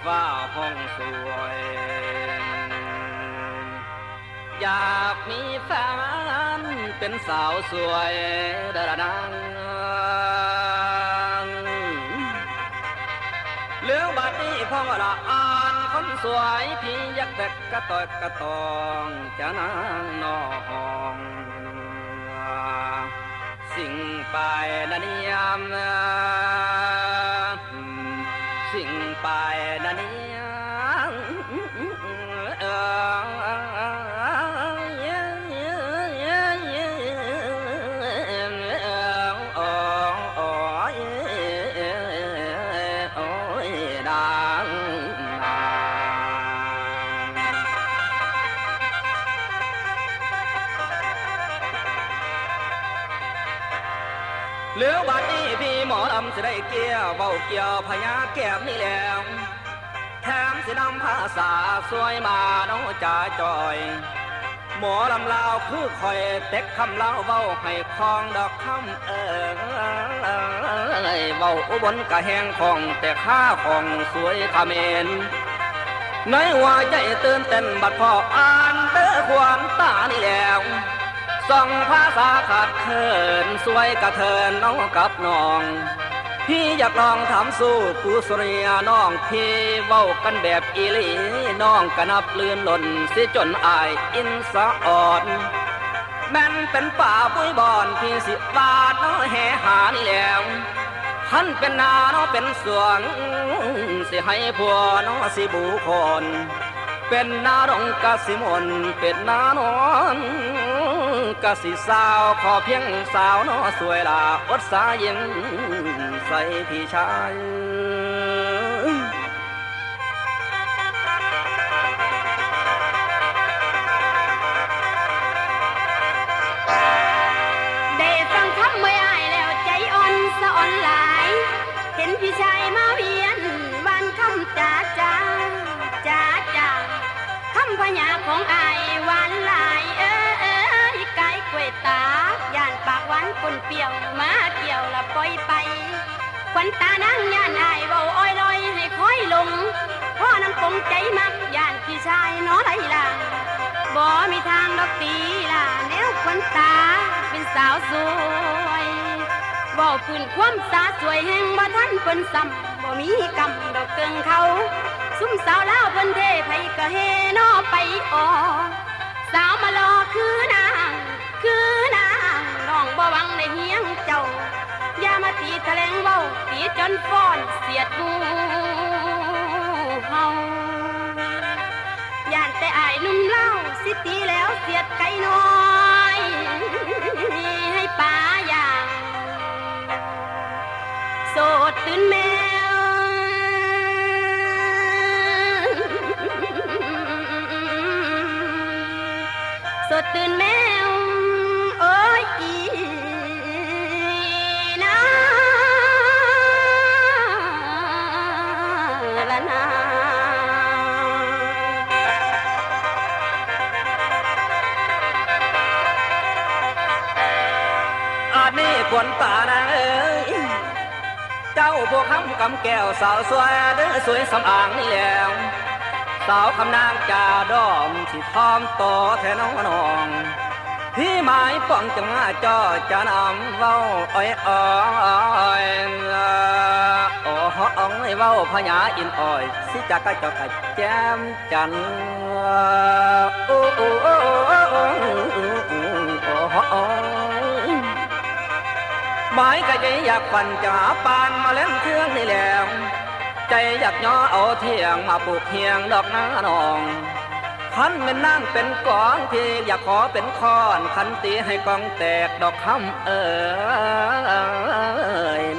ฟ้าห้องสวยอยากมีแฟนเป็นสาวสวยดาดังเรื่องบัดนี้พ่อละอ่านคนสวยพี่ยักแต่กระตอยกระตองจะนางนอห้องสิ่งไปนันยามสิ่งไปนันยามเหลือบัดนี้พี่หมอลำจะได้เกี่ยวเบาเกี่ยวพญาแก้มนี่แล้วแถมสินำภาษาสวยมาน้องจ่าจอยหมอลำลาวคือคอยเต็กคำเล่าเบาให้คลองดอกคำเบาอุบลกะแหงของแต่ข้าของสวยขเมนในหัวใจตื่นเต้นบัดพออ่านเด้อควานตานี่แล้วส่องภาษาขาดเขินสวยกระเทินน้องกับน้องพี่อยากลองถามสู้ผู้สุริยน้องพี่เว้ากันแบบอีหลีน้องกระนับลื่นหล่นสิจนอายอินสะอ่อนแม่นเป็นป่าปุ้ยบอนพี่สิบาทน้อแห่หานี่แล้วท่านเป็นนาน้อเป็นสวนสิให้ผัวน้อสิบูคนเป็นนาดงกสิมนเป็นนานอนกสิสาวขอเพียงสาวน้อสวยลาอดสาเย็นใส่พี่ชายได้ฟังคำไม่อายแล้วใจอ่อนสะอ่อนหลายเห็นพี่ชายมาเวียนวันคำจ้าจ้าจ้าจ้าคำพญาของอายหวานหลายไก่กล้วยตาย่านปากหวานคนเปรี้ยวมาเกี่ยวละปล่อยไปขวัญตานางย่านอายเบาอ้อยลอยให้คอยลงพ่อน้ำปงใจมักย่านพี่ชายน้อไหลลาบ่มีทางดอกตีล่ะแนวขวัญตาเป็นสาวสวยบ่พื้นความสาสวยแห่งบ่ทันเพิ่นซ้ำบ่มีกำดอกเกิงเขาซุ่มสาวลาวเพิ่นเทไผก็เฮน้อไปออสาวมารอคือนางน้องบ่หวังในเฮียงเจ้าอย่ามาตีแถลงเว้าตีจนฟ้อนเสียดหูเฮาย่านแต่อายนุ่มเล่าสิตีแล้วเสียดไก่น้อยให้ป่าอย่างโสดตื่นแมวโสดตื่นแมวโอ้ยอีนะละนาอาจนี่ควรตานะเจ้าพวกคำกำแก้วสาวสวยเด้อสวยสำอางนี่แล้วสาวคำนางจ่าดอมที่พร้อมต่อแทนน้องพี่หมายป้องจะมาจ่อจะนำเว้าอ้อยอ้อยโอ้ฮอ้อยเว้าพญาอินอ้อยสิจักกะจอกกะแจมจันโอ้โอ้โอ้โอ้โอ้โอ้หมายกะใจอยากปั่นจะหาปานมาเล่นเครื่องนี่แล้วใจอยากย่อเอาเที่ยงมาปลูกเฮียงดอกน้าหนองขันเป็นนั่งเป็นกองที่อยากขอเป็นคอนขันตีให้กองแตกดอกคำ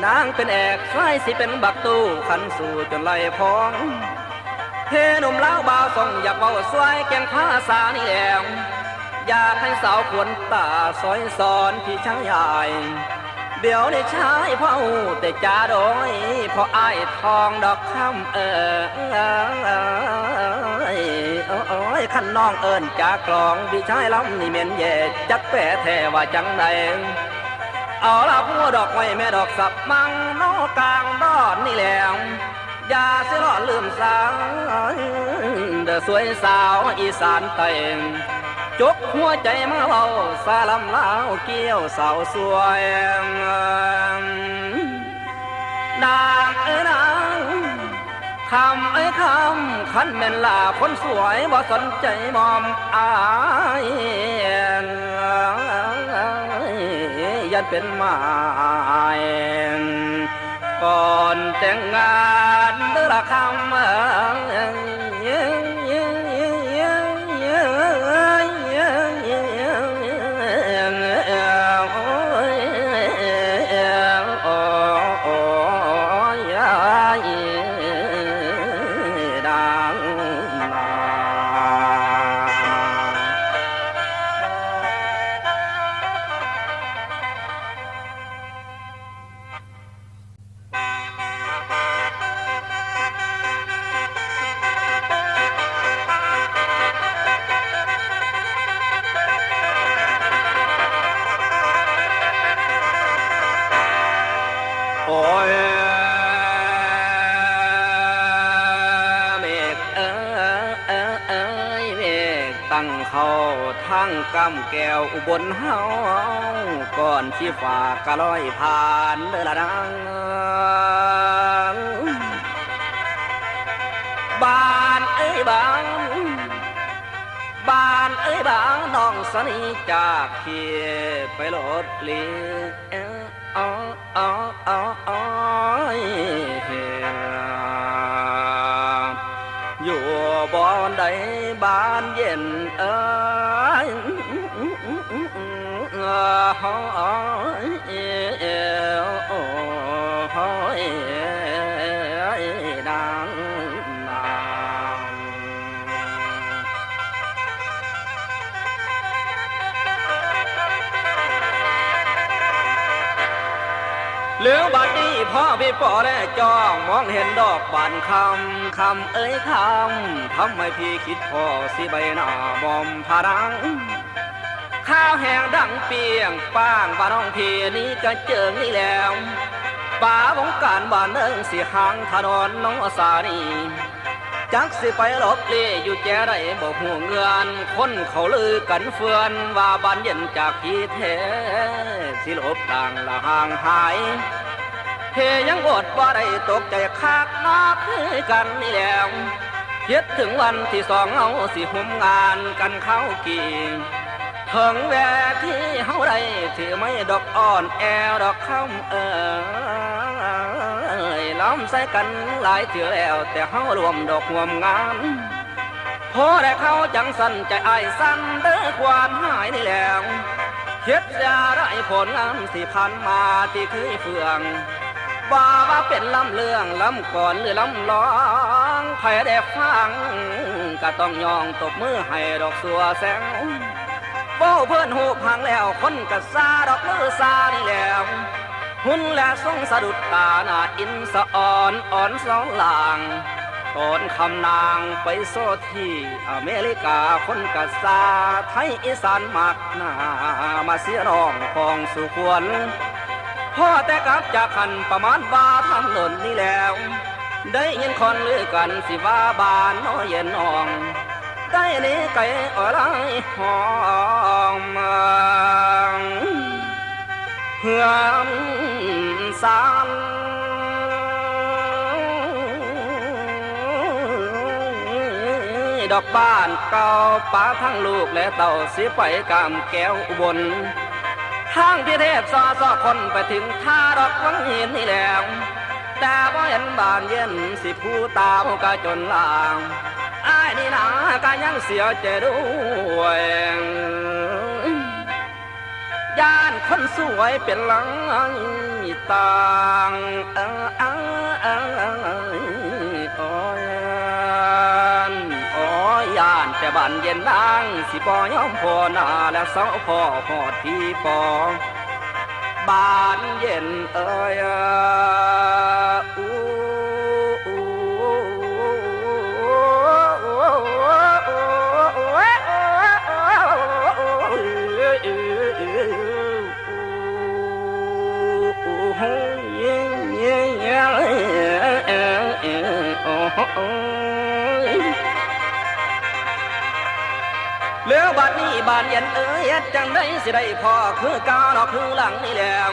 นางเป็นแอกใส่สิเป็นบักตู้ขันสู่จนไหลพองเทหนุ่มเล้าบ่าวส่งอยากเบาสวยแกงภาษานี่แล้วอยากให้สาวขวนตาซอยสอนพี่ชายใหญ่เดี๋ยวได้ใช้พ่อแต่จ่าโดยพออ้ายทองดอกคำโอ้ยขันน้องเอิญจากกลองพี่ชายล้ำนี่เมียนแย่จักแปะแท้ว่าจังใดเอาละพัวดอกไม้แม่ดอกสับมังนอกลางดอดนี่ นี่แล้วอย่าเสียหล่อลืมสาวเด้อสวยสาวอีสานไต่จกหัวใจมาเบาสาลำลาวเกี่ยวสาวสวยนางนางคำคำขันแม่นลาคนสวยบ่สนใจมอมอายยันเป็นหมายก่อนแต่งงานเด้อละคำเขาทางกำแก้วอุบลเฮาก่อนที่ฝากกะลอยผ่านเด้อละนางบ้านบ้านบ้านบ้านน้องสนิจากที่ไปลบลีอยู่บ่อนใดบ้านเย็นเหลือบัดนี้พ่อพี่ป่อและจ้องมองเห็นดอกบานคำคำคำทำให้พี่คิดพอสิใบหน้ามอมพารังข้าวแห้งดังเปียงป้างบ้านน้องพี่นี้ก็เจิงนี่แล้วป่าวงการบ้านเดิงสิหางถนนน้องสานีจักสิไปหลบเลี่อยู่แจ้ไรบอกหัวเงินคนเขาลือกันเฟือนว่าบ้านเย็นจากพี่เทสิลบต่างละห่างหายเฮยังอดว่าได้ตกใจคักนักกันนี่แล้วคิดถึงวันที่สองเอาสิหุ่มงานกันเข้ากี่ถึงแวที่เฮาได้ถือไม่ดอกอ่อนแอวดอกคำล้อมใส่กันหลายเถื่อแล้วแต่เฮารวมดอกห่วมงานพอได้เข้าจังสันใจไอ้สั้นเด้อควานหายนี่แล้วเฮ็ดยาได้ผลงานสิพันมาที่เคยเฟืองว่าเป็นลำเรื่องลำก่อนหรือลำร้องใครได้ฟังก็ต้องยองตบมือให้ดอกสัวแสงเบ้าเพื่อนหูพังแล้วคนกะซาดอกมือซานี่แล้วหุ่นและทรงสะดุดตาหน้าอินสะอ่อนอ่อนสองหลางตอนคำนางไปโซที่อเมริกาคนกะซาไทยอีสานมักหน้ามาเสียน้องของสุขวนพ่อแต่กลับจากขันประมาณบาทำหล่นนี่แล้วได้ยินคนลือกันสิว่าบานน้อยเย็นน้องได้นี้ไก่อะไรหอมเพื่อนสานดอกบ้านเก่าป้าทั้งลูกและเต่าสิไปกำแก้วอุบลทางพิเทพซอคนไปถึงท่าดอกวังหินนี่แล้วแต่บ่เห็นบ้านเย็นสิผู้ตามกะจนลางอ้ายนี่นะก็ยังเสียใจด้วยย่านคนสวยเป็นหลังต่างย่านแต่บ้านเย็นนางสิปอยอมพอนาและเสาพ่อหอดพี่ปอบ้านเย็น เหลือบัดนี้บานเย็นเอ้ยจังได้สิได้พอคือก้าวดอกคือหลังนี่แล้ว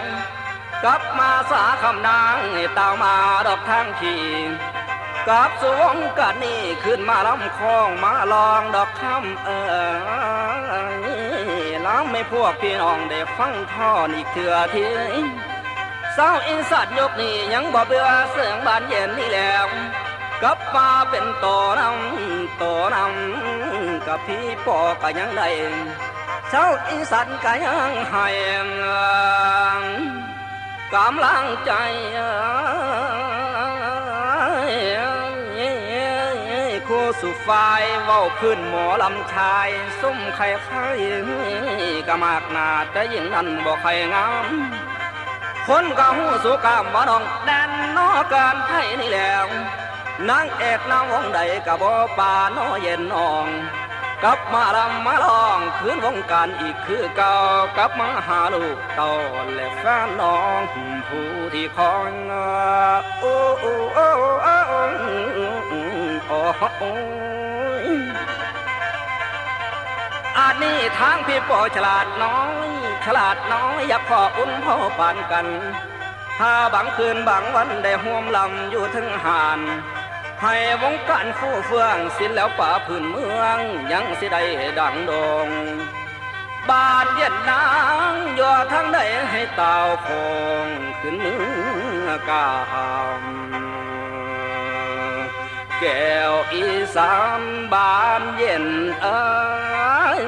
กลับมาสาคำนางตาวมาดอกทางขี่กับสวงกันนี่ขึ้นมาลำคลองมาลองดอกคำล้ำไม่พวกพี่น้องได้ฟังท่อนอีกเถื่อทีสาวอีสัตว์ยกนี่ยังบ่เบื่อเสียงบานเย็นนี่แล้วกับมาเป็นโตนำกับพี่ปอก็ยังได้สาวอีสัตว์ก็ยังให้กำลังใจคู่สุฝ่ายเว้าพื้นหมอลำชายส้มไข่ไข่ก็มากหนาแต่ยิ่งนั้นบ่ใครงามคนก็หูสุกามบ่น้องแดนนอการไผ่นี่แล้วนางเอกนางวงใดก็บ่ป่าน้อเย็นนองกลับมาลำมาลองคืนวงการอีกคือเก่ากลับมาหาลูกเต่าและแฟนน้องผู้ที่คอยโอ้โอ้โอ้โอ้โอ้อาจนี่ทางพี่ปอฉลาดน้อยอยากพออุ่นพ่อปานกันถ้าบางคืนบางวันได้ห่วมลำอยู่ถึงหานให้วงการฟู่เฟืองสิ้นแล้วป่าพื้นเมืองยังสิได้ดังโด่งบานเย็นนางย่อทั้งใดให้เต่าพงขึ้นเมือกาหามแก้วอีสานบานเย็นอ้าย